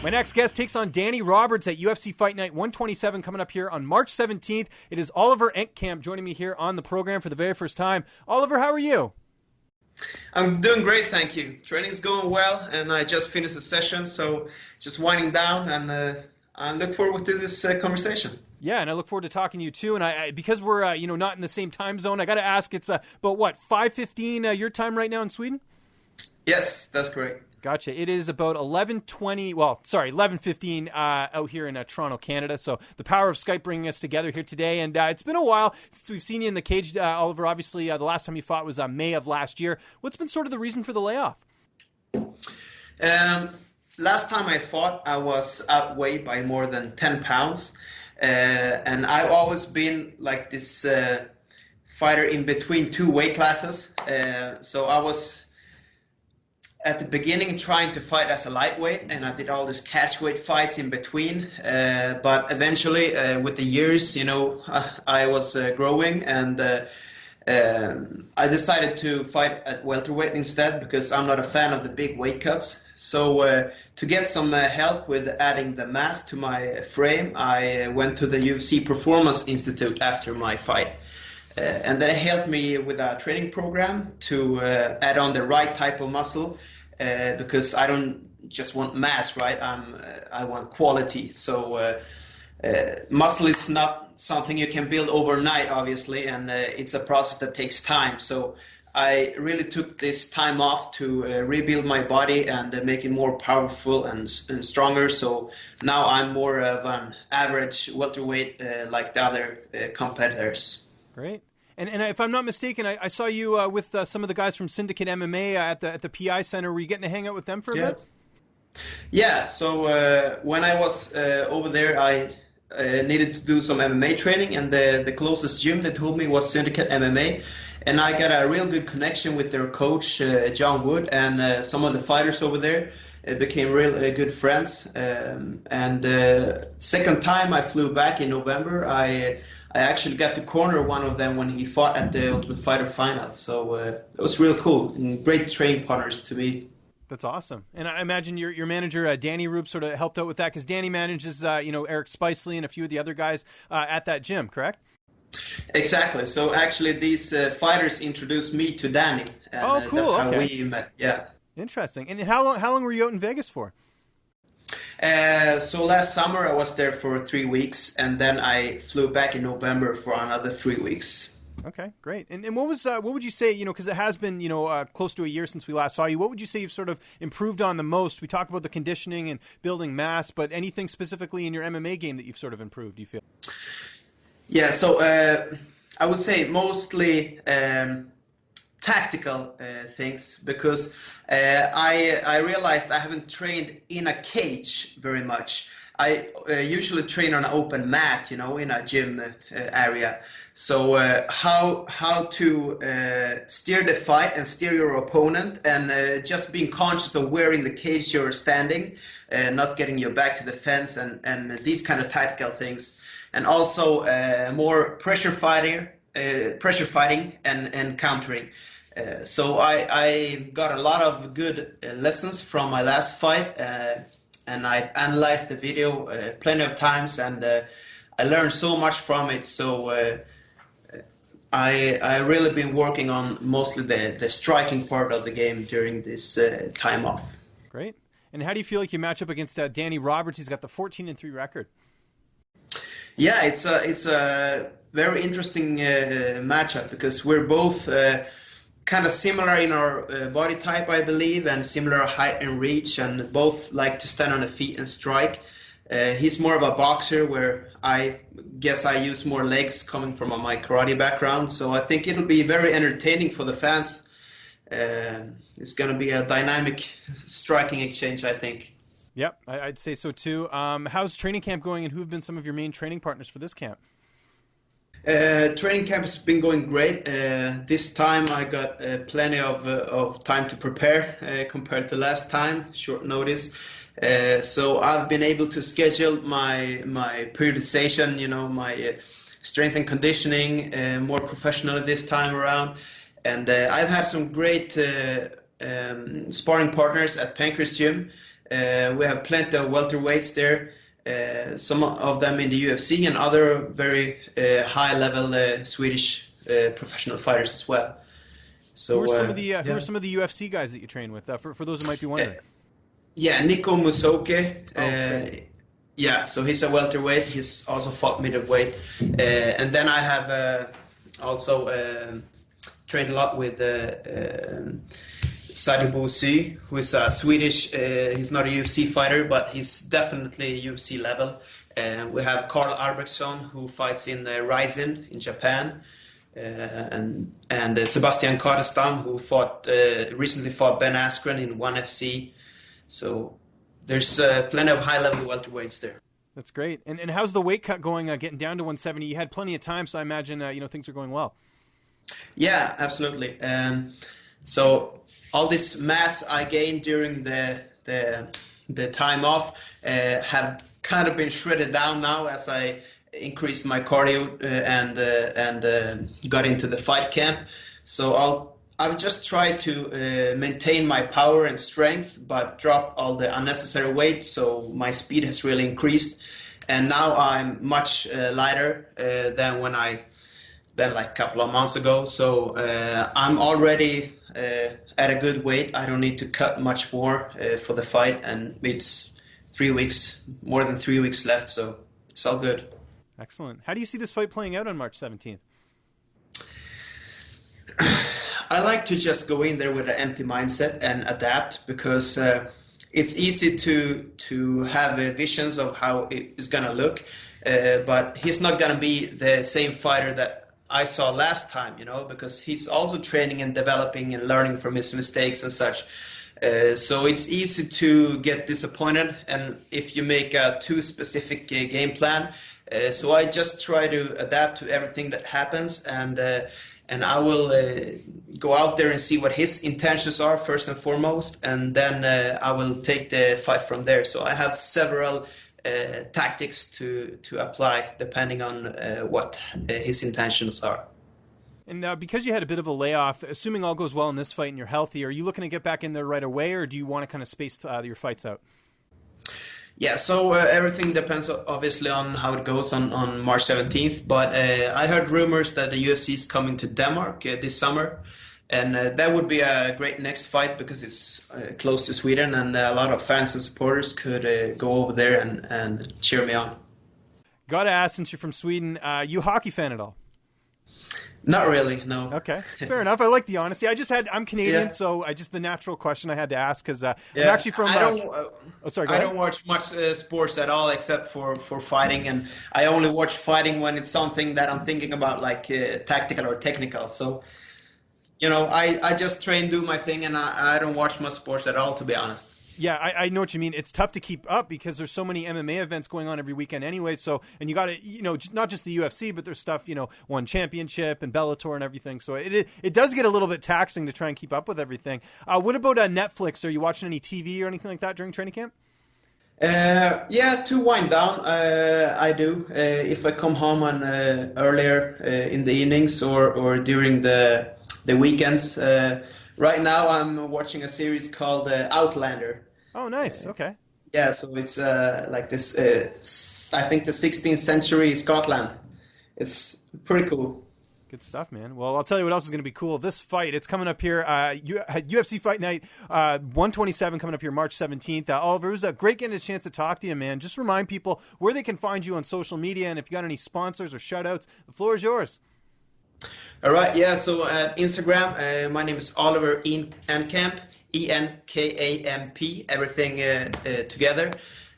My next guest takes on Danny Roberts at UFC Fight Night 127 coming up here on March 17th. It is Oliver Enkamp joining me here on the program for the very first time. Oliver, how are you? I'm doing great, thank you. Training's going well, and I just finished a session, so just winding down, and I look forward to this conversation. Yeah, and I look forward to talking to you too. And I because we're not in the same time zone, I got to ask. It's about what 5:15 your time right now in Sweden? Yes, that's correct. Gotcha. It is about 11:20. Well, sorry, 11:15 out here in Toronto, Canada. So the power of Skype bringing us together here today. And it's been a while since we've seen you in the cage, Oliver. Obviously, the last time you fought was May of last year. What's been sort of the reason for the layoff? Last time I fought, I was outweighed by more than 10 pounds. And I've always been like this fighter in between two weight classes. So I was at the beginning trying to fight as a lightweight, and I did all these catchweight fights in between. But eventually, with the years, I was growing, and I decided to fight at welterweight instead because I'm not a fan of the big weight cuts. So to get some help with adding the mass to my frame, I went to the UFC Performance Institute after my fight. And that helped me with a training program to add on the right type of muscle, because I don't just want mass, right? I want quality. So muscle is not something you can build overnight, obviously, and it's a process that takes time. So I really took this time off to rebuild my body and make it more powerful and stronger. So now I'm more of an average welterweight like the other competitors. Great. And if I'm not mistaken, I saw you with some of the guys from Syndicate MMA at the PI Center. Were you getting to hang out with them for a bit? Yeah. So when I was over there, I needed to do some MMA training, and the closest gym they told me was Syndicate MMA. And I got a real good connection with their coach, John Wood, and some of the fighters over there became real good friends. And second time I flew back in November, I actually got to corner one of them when he fought at the Ultimate Fighter final. So it was real cool and great training partners to me. That's awesome. And I imagine your manager, Danny Roop, sort of helped out with that because Danny manages, Eric Spicely and a few of the other guys at that gym, correct? Exactly. So actually these fighters introduced me to Danny. And, cool. That's how okay. we met. Yeah. Interesting. And how long were you out in Vegas for? So last summer I was there for 3 weeks, and then I flew back in November for another 3 weeks. Okay, great. And what would you say, because it has been, close to a year since we last saw you, what would you say you've sort of improved on the most? We talk about the conditioning and building mass, but anything specifically in your MMA game that you've sort of improved, do you feel? Yeah, so I would say mostly tactical things, because I realized I haven't trained in a cage very much. I usually train on an open mat, in a gym area. So how to steer the fight and steer your opponent, and just being conscious of where in the cage you're standing, not getting your back to the fence, and these kind of tactical things. And also more pressure fighting and countering. So I got a lot of good lessons from my last fight, and I analyzed the video plenty of times, and I learned so much from it. So I really been working on mostly the striking part of the game during this time off. Great. And how do you feel like you match up against Danny Roberts? He's got the 14-3 record. Yeah, it's a very interesting matchup, because we're both kind of similar in our body type, I believe, and similar height and reach, and both like to stand on the feet and strike. He's more of a boxer, where I guess I use more legs coming from my karate background. So I think it'll be very entertaining for the fans. It's going to be a dynamic striking exchange, I think. Yep, I'd say so too. How's training camp going, and who have been some of your main training partners for this camp? Training camp has been going great. This time I got plenty of time to prepare compared to last time, short notice. So I've been able to schedule my periodization, my strength and conditioning more professionally this time around. And I've had some great sparring partners at Pancras Gym. We have plenty of welterweights there. Some of them in the UFC and other very high-level Swedish professional fighters as well. So, who are some of the UFC guys that you train with? For those who might be wondering. Nico Musoke. Yeah, so he's a welterweight. He's also fought middleweight. And then I have also trained a lot with Sadibu Si, who is a Swedish. He's not a UFC fighter, but he's definitely UFC level. We have Carl Albrechtsson, who fights in Rizin in Japan. And Sebastian Kardestam, who recently fought Ben Askren in ONE FC. So there's plenty of high-level welterweights there. That's great. And how's the weight cut going, getting down to 170? You had plenty of time, so I imagine things are going well. Yeah, absolutely. So all this mass I gained during the time off have kind of been shredded down now as I increased my cardio and got into the fight camp. So I've just tried to maintain my power and strength, but drop all the unnecessary weight. So my speed has really increased, and now I'm much lighter than like a couple of months ago. So I'm already at a good weight. I don't need to cut much more for the fight, and it's more than 3 weeks left. So it's all good. Excellent. How do you see this fight playing out on March 17th? I like to just go in there with an empty mindset and adapt, because it's easy to have visions of how it is going to look, but he's not going to be the same fighter that I saw last time, because he's also training and developing and learning from his mistakes and such. So it's easy to get disappointed, and if you make a too specific game plan. So I just try to adapt to everything that happens, and I will go out there and see what his intentions are first and foremost, and then I will take the fight from there. So I have several tactics to apply depending on what his intentions are. And because you had a bit of a layoff, assuming all goes well in this fight and you're healthy, are you looking to get back in there right away, or do you want to kind of space your fights out? Yeah, so everything depends obviously on how it goes on March 17th, but I heard rumors that the UFC is coming to Denmark this summer, and that would be a great next fight because it's close to Sweden, and a lot of fans and supporters could go over there and cheer me on. Gotta ask, since you're from Sweden, you a hockey fan at all? Not really, no. Okay, fair enough. I like the honesty. I'm Canadian, so the natural question I had to ask, because I'm actually from... I don't watch much sports at all except for fighting, and I only watch fighting when it's something that I'm thinking about, like tactical or technical. So, I just train, do my thing, and I don't watch much sports at all, to be honest. Yeah, I know what you mean. It's tough to keep up because there's so many MMA events going on every weekend anyway. So, and you got to, not just the UFC, but there's stuff, One Championship and Bellator and everything. So it does get a little bit taxing to try and keep up with everything. What about Netflix? Are you watching any TV or anything like that during training camp? Yeah, to wind down, I do. If I come home earlier in the evenings or during the weekends. Right now, I'm watching a series called Outlander. Oh, nice. Okay. Yeah, so it's like this, I think the 16th century Scotland. It's pretty cool. Good stuff, man. Well, I'll tell you what else is going to be cool. This fight, it's coming up here, UFC Fight Night, 127 coming up here March 17th. Oliver, it was great getting a chance to talk to you, man. Just remind people where they can find you on social media, and if you got any sponsors or shout-outs, the floor is yours. All right, yeah, so at Instagram, my name is Oliver Enkamp, Enkamp, everything together.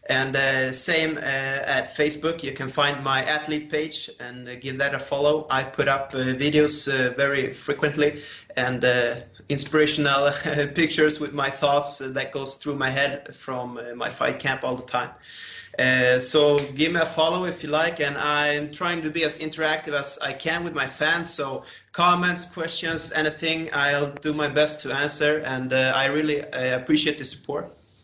And same at Facebook, you can find my athlete page and give that a follow. I put up videos very frequently and inspirational pictures with my thoughts that goes through my head from my fight camp all the time. So give me a follow if you like, and I'm trying to be as interactive as I can with my fans. So comments, questions, anything, I'll do my best to answer, and I really appreciate the support.